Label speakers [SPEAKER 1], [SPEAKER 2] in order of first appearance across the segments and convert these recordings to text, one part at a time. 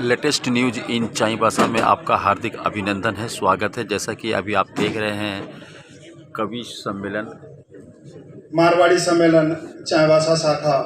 [SPEAKER 1] Latest news in Chaibasa में आपका हार्दिक अभिनंदन है, स्वागत है। जैसा कि अभी आप देख रहे हैं कवि सम्मेलन,
[SPEAKER 2] मारवाड़ी सम्मेलन चाईबासा शाखा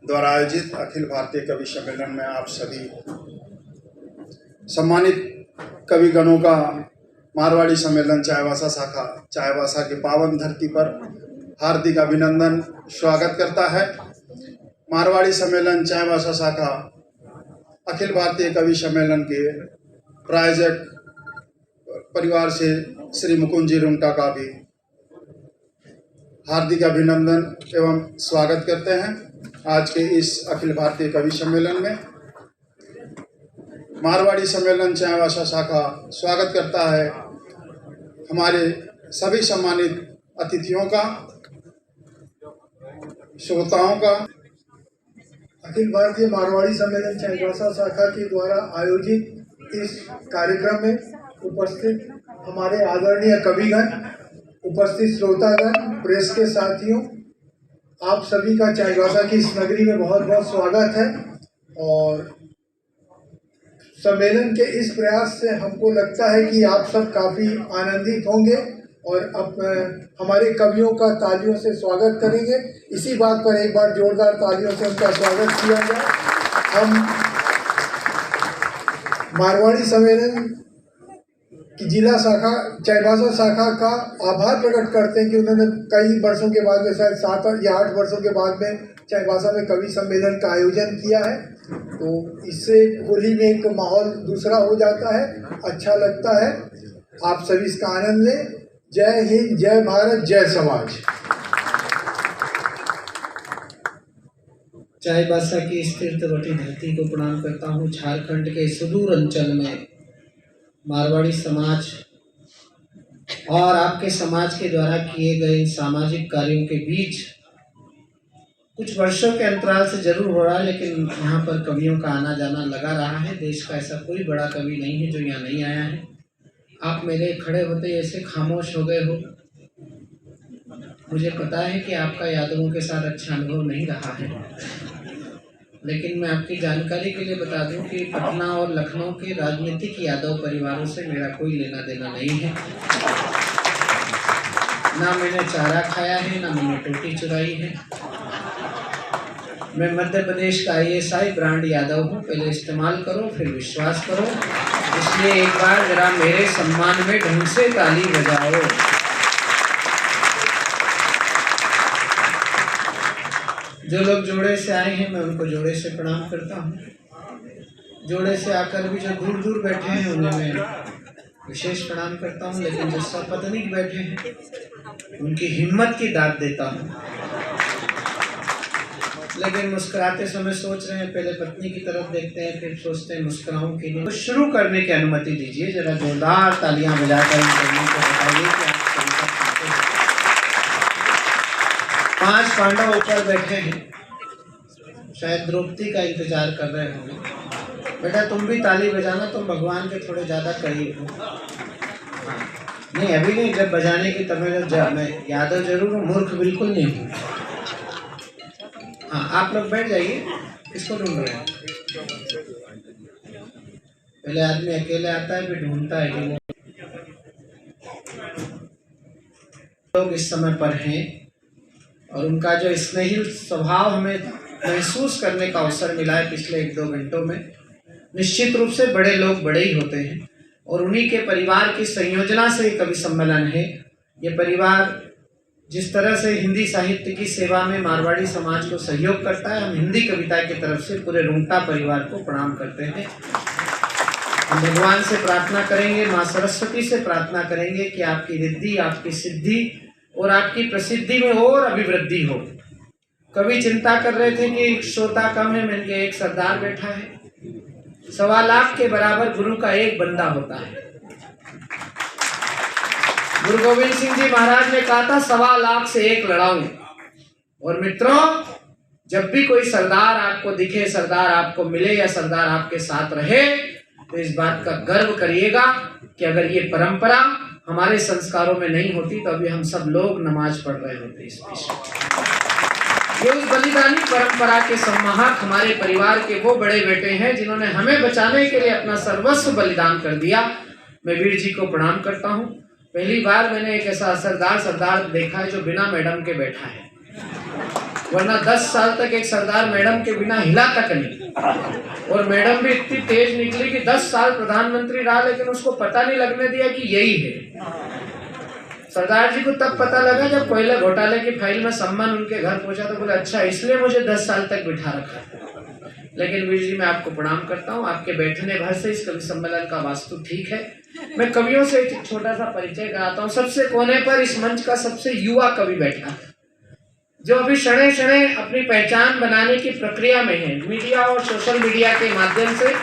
[SPEAKER 2] द्वारा आयोजित अखिल भारतीय कवि सम्मेलन में आप सभी सम्मानित कविगणों का मारवाड़ी सम्मेलन चाईबासा शाखा चाईबासा की पावन धरती पर हार्दिक अभिनंदन स्वागत करता है। मारवाड़ी सम्मेलन चाईबासा शाखा अखिल भारतीय कवि सम्मेलन के प्रायोजक परिवार से श्री मुकुंद जी रुंगटा का भी हार्दिक अभिनंदन एवं स्वागत करते हैं। आज के इस अखिल भारतीय कवि सम्मेलन में मारवाड़ी सम्मेलन चाईबासा शाखा स्वागत करता है हमारे सभी सम्मानित अतिथियों का, श्रोताओं का।
[SPEAKER 3] अखिल भारतीय मारवाड़ी सम्मेलन चाईबासा शाखा के द्वारा आयोजित इस कार्यक्रम में उपस्थित हमारे आदरणीय कविगण, उपस्थित श्रोतागण, प्रेस के साथियों, आप सभी का चाईबासा की इस नगरी में बहुत बहुत स्वागत है। और सम्मेलन के इस प्रयास से हमको लगता है कि आप सब काफ़ी आनंदित होंगे और अब हमारे कवियों का तालियों से स्वागत करेंगे। इसी बात पर एक बार जोरदार तालियों से उनका स्वागत किया जाए। हम मारवाड़ी सम्मेलन की जिला शाखा चाईबासा शाखा का आभार प्रकट करते हैं कि उन्होंने कई वर्षों के बाद में, शायद 7 या 8 वर्षों के बाद में चाईबासा में कवि सम्मेलन का आयोजन किया है। तो इससे होली में एक माहौल दूसरा हो जाता है, अच्छा लगता है। आप सभी इसका आनंद लें। जय हिंद, जय भारत, जय समाज।
[SPEAKER 4] चाईबासा की इस तीर्थवटी धरती को प्रणाम करता हूँ। झारखंड के सुदूर अंचल में मारवाड़ी समाज और आपके समाज के द्वारा किए गए सामाजिक कार्यों के बीच कुछ वर्षों के अंतराल से जरूर हो रहा है, लेकिन यहाँ पर कवियों का आना जाना लगा रहा है। देश का ऐसा कोई बड़ा कवि नहीं है जो यहाँ नहीं आया है। आप मेरे खड़े होते ऐसे खामोश हो गए हो। मुझे पता है कि आपका यादवों के साथ अच्छा अनुभव नहीं रहा है, लेकिन मैं आपकी जानकारी के लिए बता दूं कि पटना और लखनऊ के राजनीतिक यादव परिवारों से मेरा कोई लेना देना नहीं है। ना मैंने चारा खाया है, ना मैंने टोटी चुराई है। मैं मध्य प्रदेश का ISI ब्रांड यादव हूँ। पहले इस्तेमाल करो फिर विश्वास करो। इसलिए एक बार जरा मेरे सम्मान में ढंग से ताली बजाओ। जो लोग जोड़े से आए हैं मैं उनको जोड़े से प्रणाम करता हूँ। जोड़े से आकर भी जो दूर दूर बैठे हैं उन्हें मैं विशेष प्रणाम करता हूँ। लेकिन जो सपत्नीक बैठे हैं उनकी हिम्मत की दाद देता हूँ। लेकिन मुस्कुराते समय सोच रहे हैं पहले पत्नी की तरफ देखते हैं, फिर सोचते हैं मुस्कुराऊं कि नहीं। तो शुरू करने की अनुमति दीजिए। जरा जोरदार तालियां बजाकर इन कवियों को बताइए कि आप सभी सब सुनते हैं। 5 पांडव ऊपर बैठे हैं, शायद द्रौपदी का इंतजार कर रहे होंगे। बेटा तुम भी ताली बजाना, तुम भगवान के थोड़े ज्यादा करीब हो। नहीं अभी नहीं, जब बजाने की तब मैं यादव जरूर हूँ, मूर्ख बिल्कुल नहीं हूँ। हाँ आप लोग बैठ जाइए। किसको ढूंढ रहे हैं? पहले आदमी अकेले आता है फिर ढूंढता है कि लोग इस समय पर हैं और उनका जो स्नेही स्वभाव हमें महसूस करने का अवसर मिला है पिछले 1-2 घंटों में। निश्चित रूप से बड़े लोग बड़े ही होते हैं और उन्हीं के परिवार की संयोजना से कवि सम्मेलन है। ये परिवार जिस तरह से हिंदी साहित्य की सेवा में मारवाड़ी समाज को सहयोग करता है, हम हिंदी कविता की तरफ से पूरे रुंगटा परिवार को प्रणाम करते हैं। हम भगवान से प्रार्थना करेंगे, माँ सरस्वती से प्रार्थना करेंगे कि आपकी रिद्धि, आपकी सिद्धि और आपकी प्रसिद्धि में और अभिवृद्धि हो। कवि चिंता कर रहे थे कि श्रोता कम है, मैंने एक सरदार बैठा है। 1.25 लाख के बराबर गुरु का एक बंदा होता है। गुरु गोविंद सिंह जी महाराज ने कहा था 1.25 लाख से एक लड़ाऊं। और मित्रों, जब भी कोई सरदार आपको दिखे, सरदार आपको मिले या सरदार आपके साथ रहे, तो इस बात का गर्व करिएगा कि अगर ये परंपरा हमारे संस्कारों में नहीं होती तो अभी हम सब लोग नमाज पढ़ रहे होते इस विषय। ये उस बलिदानी परंपरा के सम्माहक हमारे परिवार के वो बड़े बेटे हैं जिन्होंने हमें बचाने के लिए अपना सर्वस्व बलिदान कर दिया। मैं वीर जी को प्रणाम करता हूँ। पहली बार मैंने एक ऐसा सरदार देखा है जो बिना मैडम के बैठा है, वरना 10 साल तक एक सरदार मैडम के बिना हिला तक नहीं। और मैडम भी इतनी तेज निकली कि 10 साल प्रधानमंत्री रहा लेकिन उसको पता नहीं लगने दिया कि यही है। सरदार जी को तब पता लगा जब कोयला घोटाले की फाइल में सम्मान उनके घर पहुंचा तो बोले अच्छा इसलिए मुझे 10 साल तक बिठा रखा। लेकिन वीर जी मैं आपको प्रणाम करता हूँ। आपके बैठने भर से इस कवि सम्मेलन का वास्तु ठीक है। मैं कवियों से एक छोटा सा परिचय कराता हूँ। सबसे कोने पर इस मंच का सबसे युवा कवि बैठा है जो अभी क्षणे क्षणे अपनी पहचान बनाने की प्रक्रिया में है। मीडिया और सोशल मीडिया के माध्यम से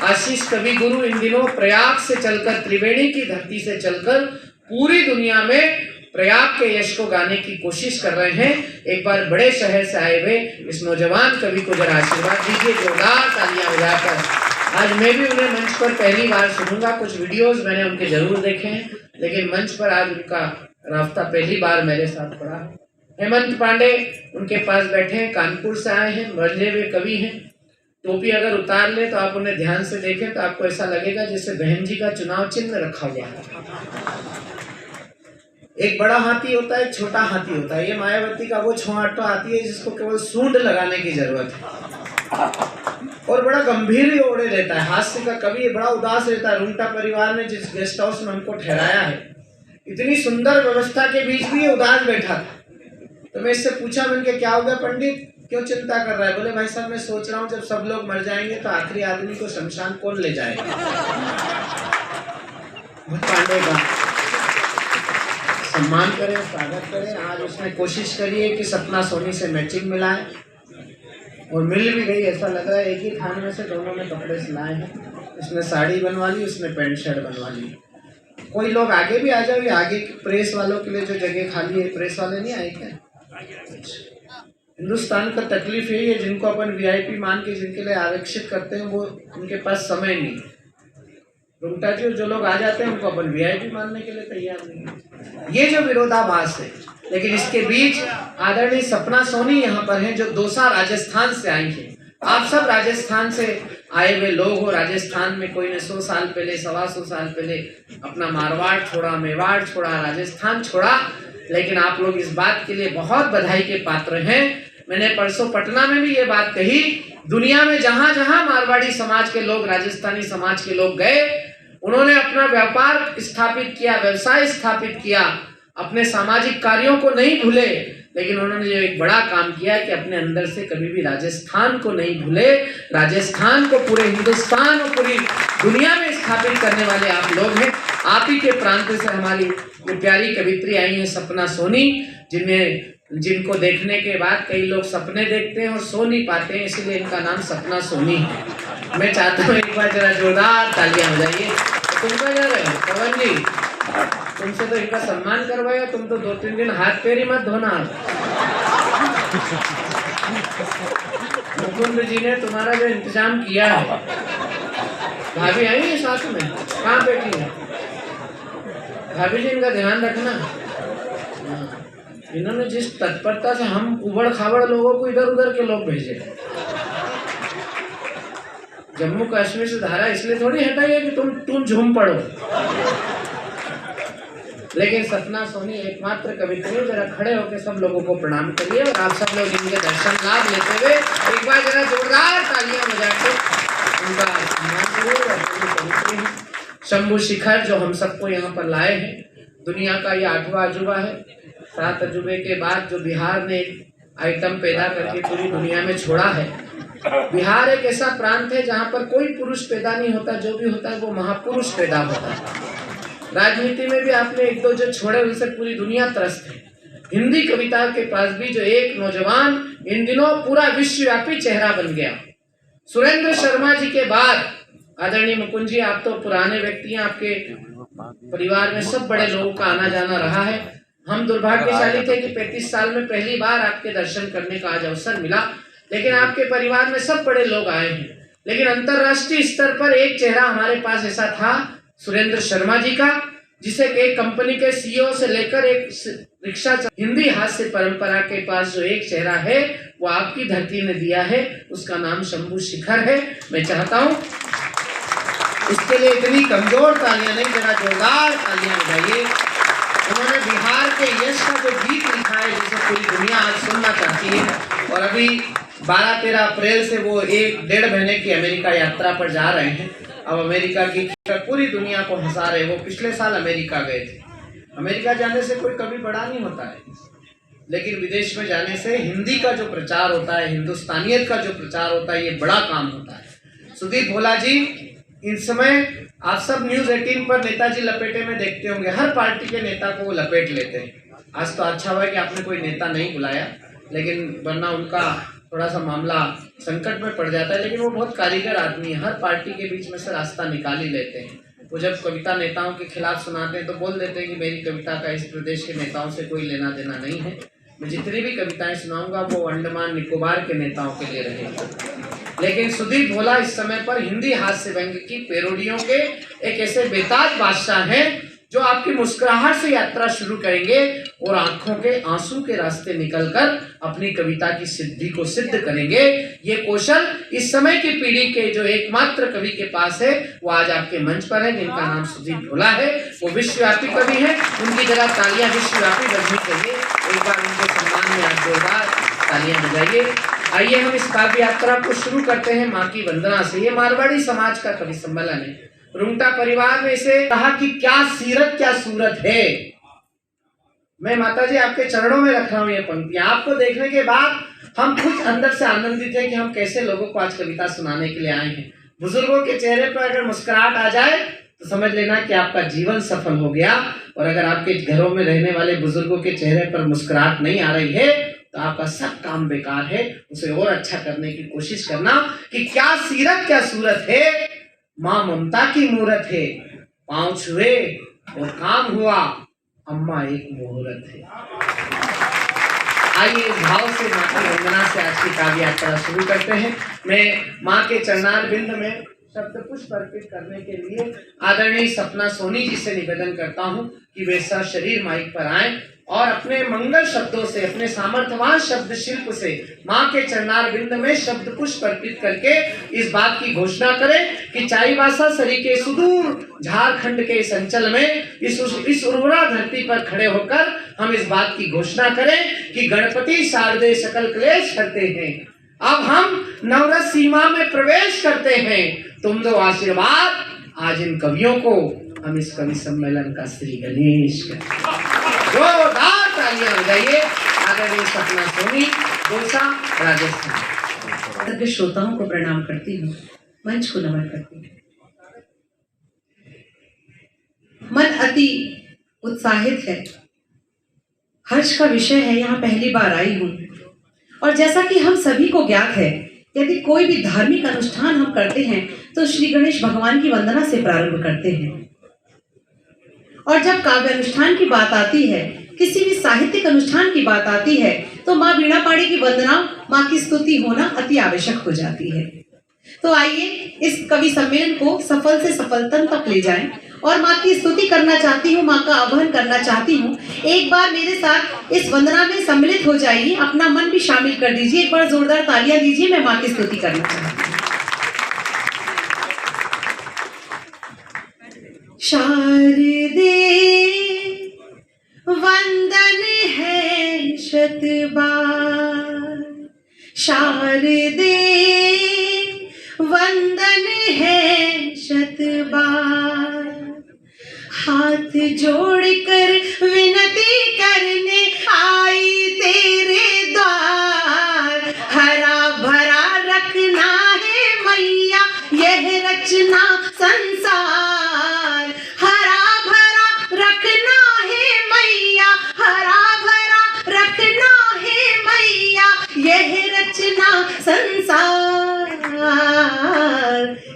[SPEAKER 4] आशीष कवि गुरु इन दिनों प्रयाग से चलकर त्रिवेणी की धरती से चलकर पूरी दुनिया में प्रयाग के यश को गाने की कोशिश कर रहे हैं। एक बार बड़े शहर से आए हुए इस नौजवान कवि को जरा आशीर्वाद दीजिए, जोरदार तालियां बजाकर। आज मैं भी उन्हें मंच पर पहली बार सुनूंगा। कुछ वीडियोस मैंने उनके जरूर देखे हैं लेकिन मंच पर आज उनका रास्ता पहली बार मेरे साथ पड़ा। हेमंत पांडे उनके पास बैठे हैं, कानपुर से आए हैं, बंधे हुए कवि हैं। टोपी अगर उतार ले तो आप उन्हें ध्यान से देखें तो आपको ऐसा लगेगा जैसे बहन जी का चुनाव चिन्ह रखा हुआ है। एक बड़ा हाथी होता है, एक छोटा हाथी होता है। ये मायावती का वो छोटा हाथी है जिसको केवल सूंड लगाने की जरूरत है और बड़ा गंभीर ओढ़े रहता है। हास्य का कवि बड़ा उदास रहता है। रूंगटा परिवार ने जिस गेस्ट हाउस में हमको ठहराया है, इतनी सुंदर व्यवस्था के बीच भी ये उदास बैठा था। तो मैं इससे पूछा, मैंने क्या हो गया पंडित, क्यों चिंता कर रहा है? बोले भाई साहब मैं सोच रहा हूँ जब सब लोग मर जाएंगे तो आखिरी आदमी को शमशान कौन ले जाएगा। पांडे का सम्मान करें, स्वागत करें। आज उसने कोशिश करी है कि सपना सोनी से मैचिंग मिलाए और मिल भी गई। ऐसा लग रहा है एक ही थान में से दोनों ने कपड़े सिलाए हैं। उसने साड़ी बनवा ली, उसने पैंट शर्ट बनवा ली। कोई लोग आगे भी आ जाओ, ये आगे प्रेस वालों के लिए जो जगह खाली है, प्रेस वाले नहीं आए क्या? हिंदुस्तान का तकलीफ यही है, जिनको अपन वीआईपी मान के जिनके लिए आरक्षित करते हैं वो उनके पास समय नहीं। रुंगटा जी जो लोग आ जाते हैं उनको अपन वीआईपी मानने के लिए तैयार नहीं है। ये जो विरोधाभास है, लेकिन इसके बीच आदरणीय सपना सोनी यहाँ पर हैं जो दौसा राजस्थान से आई है। आप सब राजस्थान से आए हुए लोग हो। राजस्थान में कोई ने 100 साल पहले, 125 साल पहले अपना मारवाड़ छोड़ा, मेवाड़ छोड़ा, राजस्थान छोड़ा, लेकिन आप लोग इस बात के लिए बहुत बधाई के पात्र हैं। मैंने परसों पटना में भी ये बात कही, दुनिया में जहां जहां मारवाड़ी समाज के लोग, राजस्थानी समाज के लोग गए, उन्होंने अपना व्यापार स्थापित किया, व्यवसाय स्थापित किया, अपने सामाजिक कार्यों को नहीं भूले, लेकिन उन्होंने जो एक बड़ा काम किया कि अपने अंदर से कभी भी राजस्थान को नहीं भूले। राजस्थान को पूरे हिंदुस्तान और पूरी दुनिया में स्थापित करने वाले आप लोग हैं। आप ही के प्रांत से हमारी ये प्यारी कवित्री आई है सपना सोनी, जिनको देखने के बाद कई लोग सपने देखते हैं और सो नहीं पाते हैं, इसलिए इनका नाम सपना सोनी है। मैं चाहता हूँ एक बार जरा जोरदार तालियां हो जाइए। तुम क्या जा रहे हो पवन जी? तुमसे तो इनका सम्मान करवाया, तुम तो 2-3 दिन हाथ पैर ही मत धोना। मुकुंद जी ने तुम्हारा जो इंतजाम किया है। भाभी आई है साथ में, कहाँ बैठी है भाभी जी? इनका ध्यान रखना। इन्होंने जिस तत्परता से हम उबड़ खाबड़ लोगों को इधर उधर के लोग भेजे। जम्मू कश्मीर से धारा इसलिए थोड़ी हटाई है कि तुम झूम पड़ो, लेकिन सपना सोनी एकमात्र कवित्री, जरा खड़े होकर सब लोगों को प्रणाम करिए और आप सब लोग इनके दर्शन लाभ लेते हुए एक बार जरा जोरदार तालियां बजा के उनका सम्मान करिए। शंभू शिखर जो हम सबको यहाँ पर लाए हैं, दुनिया का ये 8वां अजूबा है। 7 अजूबे के बाद जो बिहार ने आइटम पैदा करके पूरी दुनिया में छोड़ा है। बिहार एक ऐसा प्रांत है जहाँ पर कोई पुरुष पैदा नहीं होता, जो भी होता है वो महापुरुष पैदा होता है। राजनीति में भी आपने 1-2 जो छोड़े उनसे पूरी दुनिया त्रस्त है। हिंदी कविता के पास भी जो एक नौजवान इन दिनों पूरा विश्वव्यापी चेहरा बन गया। सुरेंद्र शर्मा जी के बाद आदरणीय मुकुंद जी, आप तो पुराने व्यक्ति हैं, आपके परिवार में सब बड़े लोगों का आना जाना रहा है। हम दुर्भाग्यशाली थे कि 35 साल में पहली बार आपके दर्शन करने का आज अवसर मिला, लेकिन आपके परिवार में सब बड़े लोग आए हैं। लेकिन अंतर्राष्ट्रीय स्तर पर एक चेहरा हमारे पास ऐसा था, सुरेंद्र शर्मा जी का, जिसे एक कंपनी के सीईओ से लेकर एक रिक्शा हिंदी हास्य परंपरा के पास जो एक चेहरा है वो आपकी धरती ने दिया है, उसका नाम शंभू शेखर है। मैं चाहता हूं इसके लिए इतनी कमजोर तालियां नहीं, जरा जोरदार तालियां बजाइए। उन्होंने बिहार के यश का जो गीत लिखा है जिसे पूरी दुनिया आज सुनना चाहती है, और अभी 12-13 अप्रैल से वो 1-1.5 महीने की अमेरिका यात्रा पर जा रहे हैं। अब अमेरिका की पूरी दुनिया को हंसा रहे। वो पिछले साल अमेरिका गए थे। अमेरिका जाने से कोई कभी बड़ा नहीं होता है, लेकिन विदेश में जाने से हिंदी का जो प्रचार होता है, हिंदुस्तानियत का जो प्रचार होता है, ये बड़ा काम होता है। सुदीप भोला जी, इन समय आप सब न्यूज़ 18 पर नेताजी लपेटे में देखते होंगे, हर पार्टी के नेता को वो लपेट लेते हैं। आज तो अच्छा हुआ कि आपने कोई नेता नहीं बुलाया, लेकिन वरना उनका थोड़ा सा मामला संकट में पड़ जाता है। लेकिन वो बहुत कारीगर आदमी है, हर पार्टी के बीच में से रास्ता निकाल ही लेते हैं। वो जब कविता नेताओं के खिलाफ सुनाते हैं तो बोल देते हैं कि मेरी कविता का इस प्रदेश के नेताओं से कोई लेना देना नहीं है, मैं जितनी भी कविताएं सुनाऊंगा वो अंडमान निकोबार के नेताओं के लिए रहेगी। लेकिन सुदीप भोला इस समय पर हिंदी हास्य व्यंग्य की पैरोडियों के एक ऐसे बेताज बादशाह हैं जो आपकी मुस्कुराहट से यात्रा शुरू करेंगे और आंखों के आंसू के रास्ते निकलकर अपनी कविता की सिद्धि को सिद्ध करेंगे। ये कौशल इस समय की पीढ़ी के जो एकमात्र कवि के पास है वो आज आपके मंच पर है, जिनका नाम सुदीप भोला है। वो विश्वव्यापी कवि है, उनकी जगह तालियां विश्वव्यापी बजनी चाहिए। एक बार उनके सम्मान में आप जोरदार तालियां बजाइए। आइए हम इस काव्य यात्रा को शुरू करते हैं माँ की वंदना से। ये मारवाड़ी समाज का कवि सम्मेलन है। रुंगटा परिवार ने इसे कहा कि क्या सीरत क्या सूरत है। मैं माता जी आपके चरणों में रख रहा हूँ ये पंक्तियां। आपको देखने के बाद हम खुद अंदर से आनंदित हैं कि हम कैसे लोगों को आज कविता सुनाने के लिए आए हैं। बुजुर्गों के चेहरे पर अगर मुस्कुराहट आ जाए तो समझ लेना कि आपका जीवन सफल हो गया, और अगर आपके घरों में रहने वाले बुजुर्गों के चेहरे पर मुस्कुराहट नहीं आ रही है तो आपका सब काम बेकार है। उसे और अच्छा करने की कोशिश करना कि क्या सीरत क्या सूरत है। माँ ममता की मूरत है, पांव छुए और काम हुआ, अम्मा एक मुहूर्त है। आइए इस भाव से माँ की वंदना से आज की काव्य यात्रा शुरू करते हैं। मैं माँ के चरणार बिंद में शब्द पुष्प अर्पित करने के लिए आदरणीय सपना सोनी जी से निवेदन करता हूँ कि वे सशरीर माइक पर आए और अपने मंगल शब्दों से, अपने सामर्थ्यवान शब्द शिल्प से माँ के चरणार बिंद में शब्द पुष्प अर्पित करके इस बात की घोषणा करें कि चाईबासा सरी के सुदूर झारखंड के इस अंचल में इस उर्वरा धरती पर खड़े होकर हम इस बात की घोषणा करें कि गणपति शारदे सकल क्लेश करते हैं। अब हम नवरस सीमा में प्रवेश करते हैं। तुम दो आशीर्वाद आज इन कवियों को हम इस कवि सम्मेलन का श्री गणेश करें। जोरदार तालियां बजाइए। आदरणीय सपना सोनी, दौसा, राजस्थान।
[SPEAKER 5] सभी श्रोताओं को प्रणाम करती हूँ, मंच को नमन करती हूँ। मन अति उत्साहित है, हर्ष का विषय है। यहाँ पहली बार आई हूँ और जैसा कि हम सभी को ज्ञात है, यदि कोई भी धार्मिक अनुष्ठान हम करते हैं तो श्री गणेश भगवान की वंदना से प्रारंभ करते हैं। और जब काव्य अनुष्ठान की बात आती है, किसी भी साहित्यिक अनुष्ठान की बात आती है, तो माँ वीणा पाणी की वंदना, माँ की स्तुति होना अति आवश्यक हो जाती है। तो आइए इस कवि सम्मेलन को सफल से सफलतम तक ले जाएं और माँ की स्तुति करना चाहती हूँ, माँ का आह्वान करना चाहती हूँ। एक बार मेरे साथ इस वंदना में सम्मिलित हो जाइए, अपना मन भी शामिल कर दीजिए। एक बार जोरदार तालियां दीजिए। मैं माँ की स्तुति करना चाहती हूँ। शारदे वंदन है शत बार, शारदे वंदन है शत बार। हाथ जोड़कर विनती करने आई तेरे द्वार। हरा भरा रखना है मैया यह रचना संसार। हरा भरा रखना है मैया, हरा भरा रखना है मैया यह रचना संसार।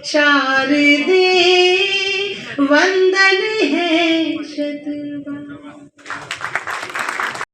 [SPEAKER 5] शारदे वंदन है शत